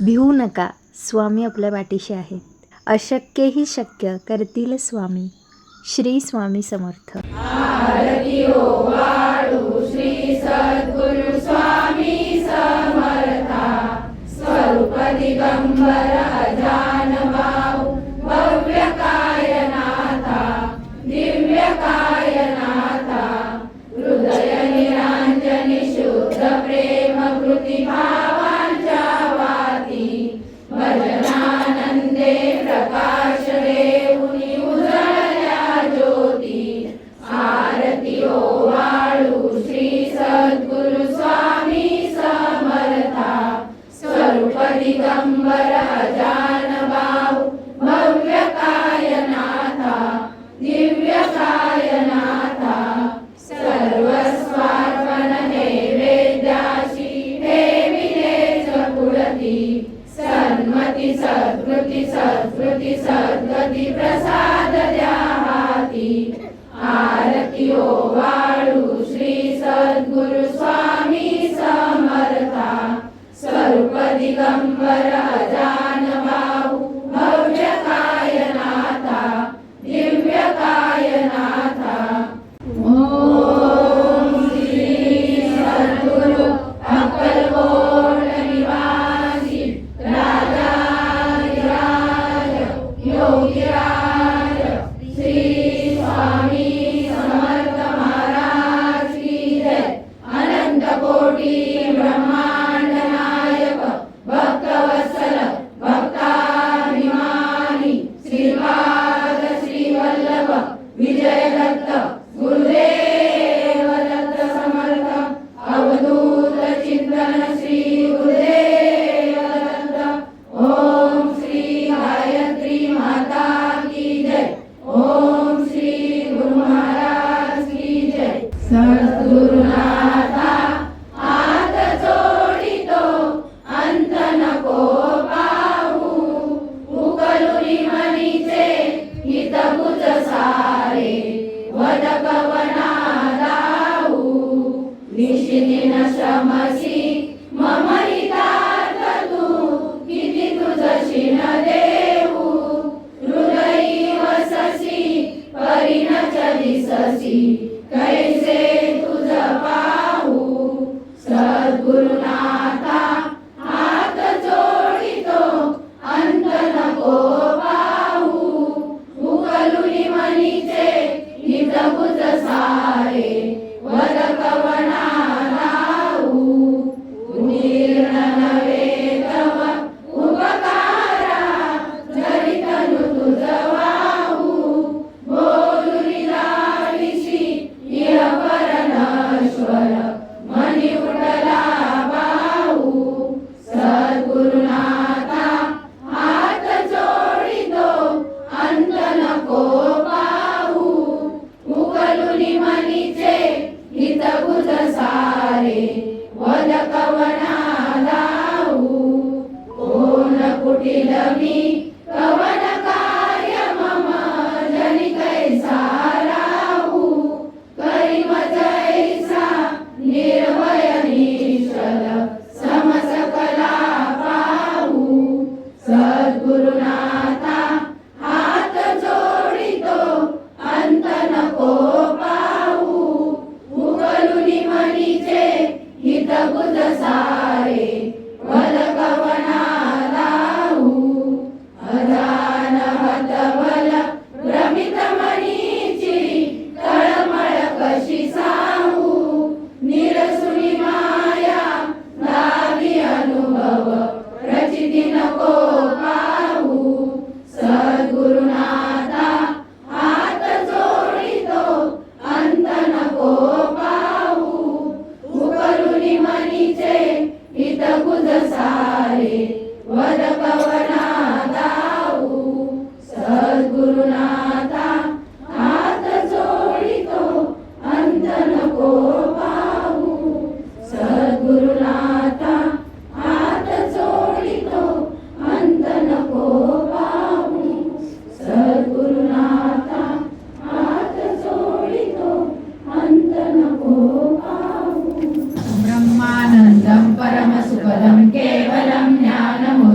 भिवू नका, स्वामी आपल्या पाठीशी आहेत. अशक्यही शक्य करतील स्वामी. श्री स्वामी समर्थ. आरती ओवाळू श्री सद्गुरु स्वामी समर्था. स्वरूप दिगंबर अजान भाऊ भव्य कायनाथा, दिव्य कायनाथा. हृदय निरांजनी शुद्ध प्रेम कृती भावांच्या वाती. भजनानंदे प्रकाश देऊनी उजळल्या ज्योती. आरती ओवाळू श्री सद्गुरु स्वामी समर्था. स्वरूप दिगंबर अजान भाऊ भव्य कायनाथा, दिव्य कायनाथा. सर्वस्वार्पण नैवेद्याशी ठेविलेच पुढती. सन्मती सद्कृती सत्कृती सद्गती प्रसाद द्या हाती. आरती ओवाळू श्री सद्गुरु स्वामी समर्था. स्वरूप दिगंबर अजान भाऊ भव्य कायनाथा, दिव्य कायनाथा. ओम श्री सद्गुरु अक्कलकोट निवासी राजाधिराज योगीराज श्री स्वामी समर्थ महाराज की जय. अनंत कोटी ब्रह्मांड नायक भक्तवत्सल भक्ताभिमानी श्रीपाद श्रीवल्लभ विजय दत्त गुरुदेव दत्त समर्थ. अवधूत चिंतन श्री गुरुदेव दत्त. ओम श्री गायत्री माता की जय. ओम श्री गुरु महाराज की जय. सद्गुरुनाथा हात जोडितो अंत नको पाहू. उकलुनी मनीचे हितभुज सारे वद कवना दाहू. निशिदिन श्रमसी मम हितार्थ तू किती तुझशीन देऊ. हृदयी वससी परिणच दिससी कैसे तुझ पाहू. सद्गुरुनाथा हात जोडितो अंत नको पाहू. उकलुनी मनीचे हितभुज सारे वद कवना दाहू. उदीर्ण नवे तव उपकारा जरी तनु तुझ वाहू. बोलुनी दाविसी इह पर नश्वर मनी उठला बाहू. सद्गुरुनाथा हात जोडितो अंत नको पाहू. उकलुनी मनीचे हितभुज सारे वद कवना दाहू. कोण कुटिल मी कवन कार्य मम जनी कैसा राहू. करी मजैसा निर्भय निश्चल समसकला पाहू. सद्गुरुनाथा हात जोडितो अंत नको पाहू. उकलुनी मनीचे हितभुज सारे वद कवना दाहू. अजान हतबल भ्रमित मनीची तळमळ कशी सांगू. निरसुनी माया दावी अनुभव प्रचिती नको पाहू. सद्गुरुनाथा हात जोडितो अंत नको पाहू. उकलुनी मनीचे हितभुज सारे वद कवना दाहू. सद्गुरुनाथा हात जोडितो अंत नको पाहू. सद्गुरुनाथा हात जोडितो अंत नको पाहू. सद्गुरुनाथा हात जोडितो अंत नको पाहू. ब्रह्मानंदं परमसुखदं केवलं ज्ञानमुद्रांकितं.